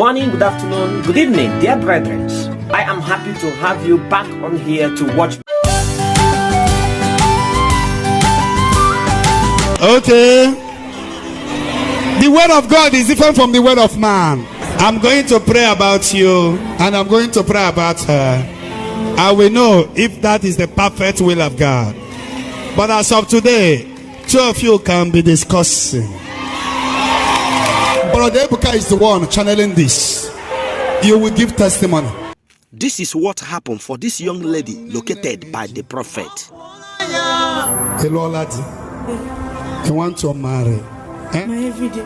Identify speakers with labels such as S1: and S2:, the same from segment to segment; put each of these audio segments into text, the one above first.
S1: morning, good afternoon, good evening, dear brethren. I am happy to have you back on here to watch.
S2: Okay. The word of God is different from the word of man. I'm going to pray about you and I'm going to pray about her. I will know if that is the perfect will of God. But as of today, two of you can be discussing. Brother Ebuka is the one channeling this. You will give testimony.
S3: This is what happened for this young lady located by the prophet.
S2: Hello, laddie. You want to marry? Eh?
S4: My everyday.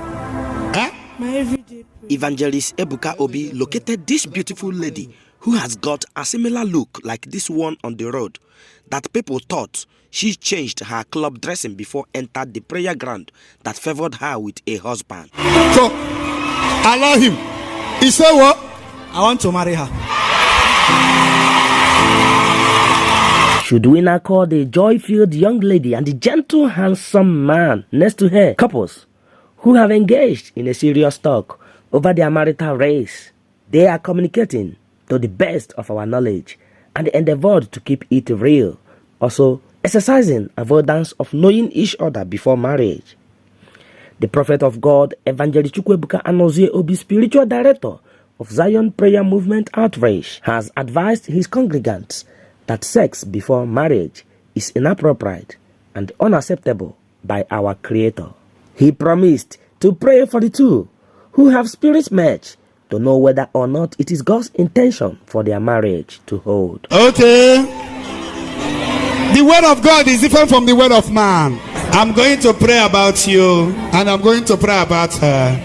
S2: Eh?
S4: My everyday.
S3: Evangelist Ebuka Obi located this beautiful lady who has got a similar look like this one on the road, that people thought she changed her club dressing before entered the prayer ground that favored her with a husband.
S2: So, allow him. He said what?
S5: I want to marry her.
S1: Should we now call the joy-filled young lady and the gentle, handsome man next to her couples who have engaged in a serious talk over their marital race? They are communicating to the best of our knowledge and endeavored to keep it real, also exercising avoidance of knowing each other before marriage. The prophet of God, Evangelist Ebuka Obi, spiritual director of Zion Prayer Movement Outreach, has advised his congregants that sex before marriage is inappropriate and unacceptable by our Creator. He promised to pray for the two who have spirits match to know whether or not it is God's intention for their marriage to hold.
S2: Okay. The word of God is different from the word of man. I'm going to pray about you and I'm going to pray about her.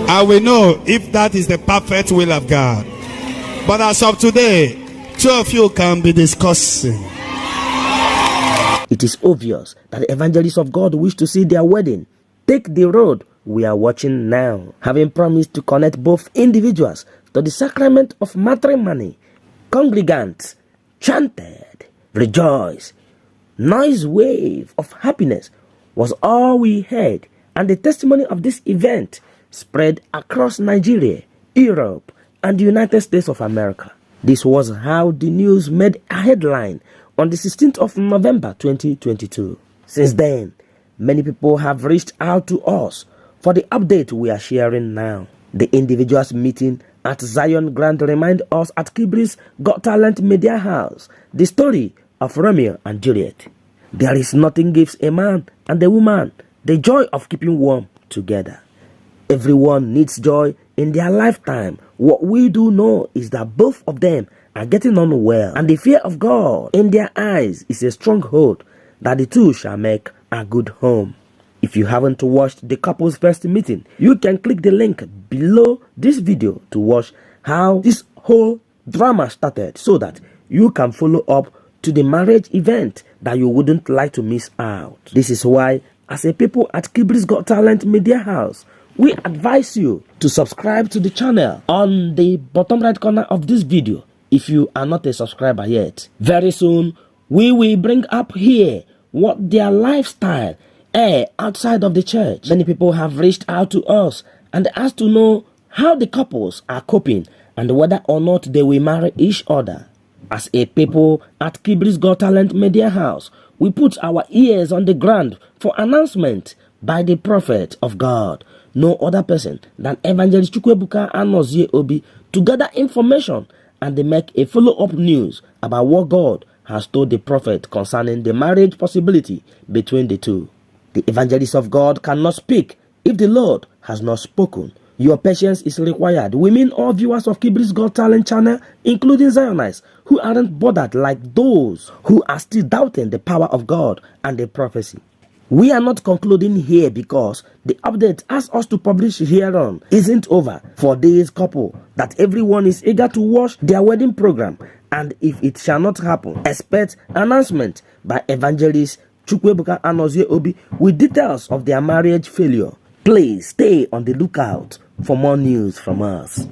S2: I will know if that is the perfect will of God. But as of today, two of you can be discussing.
S1: It is obvious that the evangelists of God wish to see their wedding take the road we are watching now. Having promised to connect both individuals to the sacrament of matrimony, congregants chanted, rejoice. Noise wave of happiness was all we heard, and the testimony of this event spread across Nigeria, Europe, and the United States of America. This was how the news made a headline on the 16th of November 2022. Since then, many people have reached out to us for the update we are sharing now. The individuals meeting at Zion Grand remind us at Kibri's Got Talent Media House the story of Romeo and Juliet. There is nothing gives a man and a woman the joy of keeping warm together. Everyone needs joy in their lifetime. What we do know is that both of them are getting on well, and the fear of God in their eyes is a stronghold that the two shall make a good home. If you haven't watched the couple's first meeting, you can click the link below this video to watch how this whole drama started so that you can follow up to the marriage event that you wouldn't like to miss out. This is why, as a people at Kibri's Got Talent Media House, we advise you to subscribe to the channel on the bottom right corner of this video if you are not a subscriber yet. Very soon, we will bring up here what their lifestyle is outside of the church. Many people have reached out to us and asked to know how the couples are coping and whether or not they will marry each other. As a people at Kibri's Got Talent Media House, we put our ears on the ground for announcement by the prophet of God, no other person than Evangelist Ebuka Obi, to gather information and they make a follow-up news about what God has told the prophet concerning the marriage possibility between the two. The evangelists of God cannot speak if the Lord has not spoken. Your patience is required. We mean all viewers of Kibri's Got Talent channel, including Zionites, who aren't bothered like those who are still doubting the power of God and the prophecy. We are not concluding here because the update asked us to publish hereon isn't over for this couple, that everyone is eager to watch their wedding program, and if it shall not happen, expect announcement by Evangelist Ebuka Obi with details of their marriage failure. Please stay on the lookout for more news from us.